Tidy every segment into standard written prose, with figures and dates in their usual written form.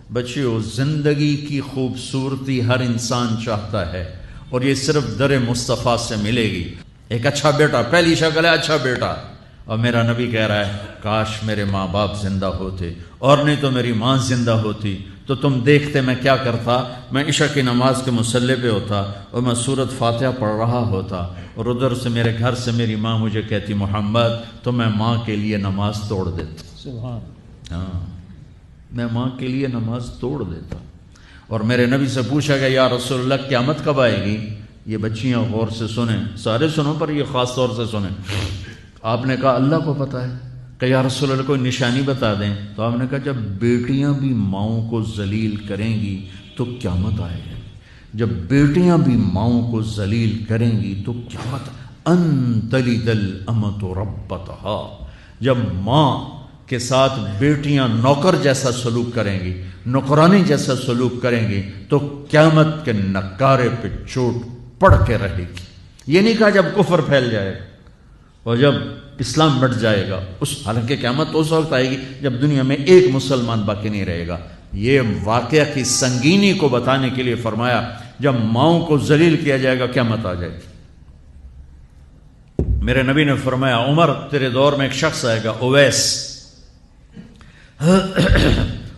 بچیوں زندگی کی خوبصورتی ہر انسان چاہتا ہے، اور یہ صرف در مصطفیٰ سے ملے گی۔ ایک اچھا بیٹا، پہلی شکل ہے اچھا بیٹا، اور میرا نبی کہہ رہا ہے کاش میرے ماں باپ زندہ ہوتے، اور نہیں تو میری ماں زندہ ہوتی تو تم دیکھتے میں کیا کرتا۔ میں عشاء کی نماز کے مصلی پہ ہوتا اور میں سورۃ فاتحہ پڑھ رہا ہوتا، اور ادھر سے میرے گھر سے میری ماں مجھے کہتی محمد، تو میں ماں کے لیے نماز توڑ دیتا۔ سبحان۔ ہاں، میں ماں کے لیے نماز توڑ دیتا۔ اور میرے نبی سے پوچھا گیا یا رسول اللہ قیامت کب آئے گی؟ یہ بچیاں غور سے سنیں، سارے سنو پر یہ خاص طور سے سنیں۔ آپ نے کہا اللہ کو پتہ ہے، کہ یا رسول اللہ کوئی نشانی بتا دیں۔ تو آپ نے کہا جب بیٹیاں بھی ماؤں کو ذلیل کریں گی تو قیامت آئے گی۔ جب بیٹیاں بھی ماؤں کو ذلیل کریں گی تو قیامت، ان تلد الامۃ ربتہا، جب ماں کے ساتھ بیٹیاں نوکر جیسا سلوک کریں گی، نوکرانی جیسا سلوک کریں گی تو قیامت کے نکارے پہ چوٹ پڑ کے رہے گی۔ یہ نہیں کہا جب کفر پھیل جائے گا اور جب اسلام مٹ جائے گا، حالانکہ قیامت اس وقت آئے گی جب دنیا میں ایک مسلمان باقی نہیں رہے گا۔ یہ واقعہ کی سنگینی کو بتانے کے لیے فرمایا جب ماؤں کو ذلیل کیا جائے گا قیامت آ جائے گی۔ میرے نبی نے فرمایا عمر تیرے دور میں ایک شخص آئے گا اویس،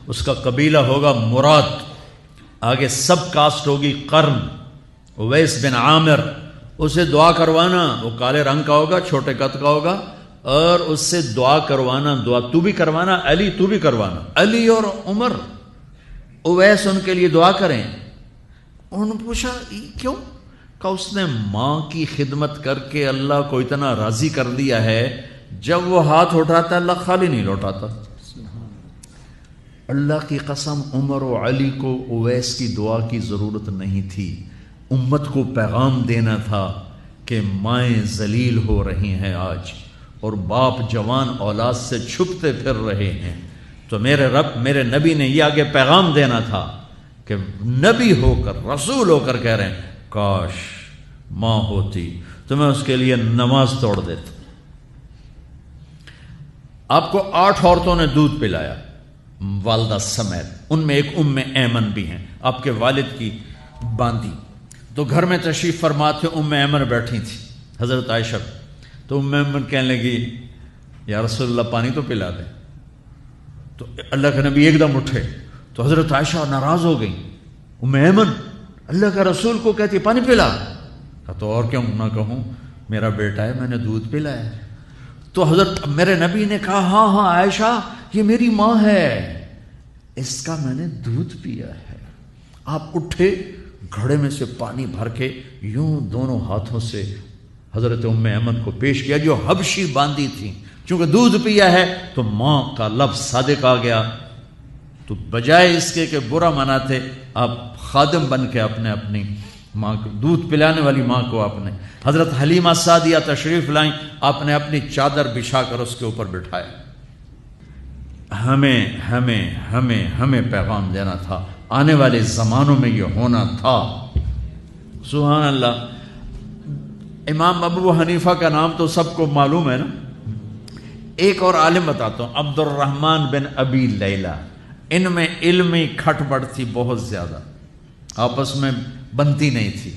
اس کا قبیلہ ہوگا مراد، آگے سب کاسٹ ہوگی قرن، اویس بن عامر۔ اسے دعا کروانا، وہ کالے رنگ کا ہوگا، چھوٹے قد کا ہوگا، اور اس سے دعا کروانا، دعا تو بھی کروانا، علی تو بھی کروانا، علی اور عمر اویس ان کے لیے دعا کریں۔ انہوں نے پوچھا کیوں؟ کہ اس نے ماں کی خدمت کر کے اللہ کو اتنا راضی کر دیا ہے، جب وہ ہاتھ اٹھاتا اللہ خالی نہیں لوٹاتا۔ اللہ کی قسم عمر و علی کو اویس کی دعا کی ضرورت نہیں تھی، امت کو پیغام دینا تھا کہ مائیں ذلیل ہو رہی ہیں آج، اور باپ جوان اولاد سے چھپتے پھر رہے ہیں۔ تو میرے رب، میرے نبی نے یہ آگے پیغام دینا تھا کہ نبی ہو کر، رسول ہو کر کہہ رہے ہیں کاش ماں ہوتی تو میں اس کے لیے نماز توڑ دیتا۔ آپ کو 8 عورتوں نے دودھ پلایا والدہ سمیت، ان میں ایک ام ایمن بھی ہیں، آپ کے والد کی باندی۔ تو گھر میں تشریف فرما تھے، ام ایمن بیٹھی تھی حضرت عائشہ، تو ام ایمن کہنے لگی یا رسول اللہ پانی تو پلا دیں۔ تو اللہ کے نبی ایک دم اٹھے، تو حضرت عائشہ ناراض ہو گئی، ام ایمن اللہ کا رسول کو کہتی پانی پلا، تو اور کیوں نہ کہوں، میرا بیٹا ہے، میں نے دودھ پلایا ہے۔ تو حضرت میرے نبی نے کہا ہاں ہاں عائشہ یہ میری ماں ہے، اس کا میں نے دودھ پیا ہے۔ آپ اٹھے، گھڑے میں سے پانی بھر کے یوں دونوں ہاتھوں سے حضرت ام ایمن کو پیش کیا جو حبشی باندی تھی، چونکہ دودھ پیا ہے تو ماں کا لفظ صادق آ گیا۔ تو بجائے اس کے کہ برا مناتے، آپ خادم بن کے اپنی ماں کو، دودھ پلانے والی ماں کو آپ نے، حضرت حلیمہ سعدیہ تشریف لائیں، آپ نے اپنی چادر بچھا کر اس کے اوپر بٹھایا۔ ہمیں پیغام دینا تھا، آنے والے زمانوں میں یہ ہونا تھا۔ سبحان اللہ۔ امام ابو حنیفہ کا نام تو سب کو معلوم ہے نا۔ ایک اور عالم بتاتا ہوں، عبد الرحمن بن ابی لیلہ، ان میں علمی کھٹ بڑھ تھی بہت زیادہ، آپس میں بنتی نہیں تھی۔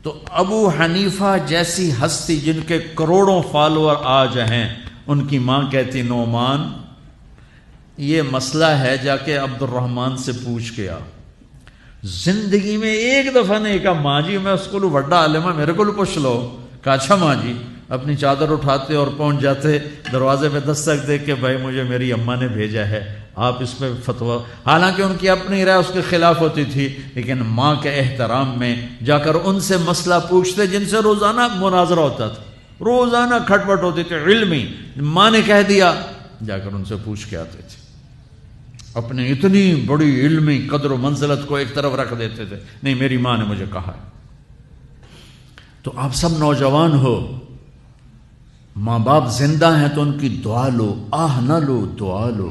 تو ابو حنیفہ جیسی ہستی جن کے کروڑوں فالوور آج ہیں، ان کی ماں کہتی نعمان یہ مسئلہ ہے، جا کے عبد الرحمن سے پوچھ کے آ۔ زندگی میں ایک دفعہ نہیں کہا ماں جی میں اس کو بڑا عالم ہے میرے کو پوچھ لو، کہا اچھا ماں جی، اپنی چادر اٹھاتے اور پہنچ جاتے دروازے پہ دستک دے کے بھائی مجھے میری اماں نے بھیجا ہے، آپ اس پہ فتویٰ، حالانکہ ان کی اپنی رائے اس کے خلاف ہوتی تھی، لیکن ماں کے احترام میں جا کر ان سے مسئلہ پوچھتے جن سے روزانہ مناظرہ ہوتا تھا، روزانہ کھٹ پٹ ہوتی تھی علمی، ماں نے کہہ دیا جا کر ان سے پوچھ کے آتے تھے، اپنی اتنی بڑی علمی قدر و منزلت کو ایک طرف رکھ دیتے تھے، نہیں میری ماں نے مجھے کہا ہے۔ تو آپ سب نوجوان ہو، ماں باپ زندہ ہیں تو ان کی دعا لو، آہ نہ لو، دعا لو۔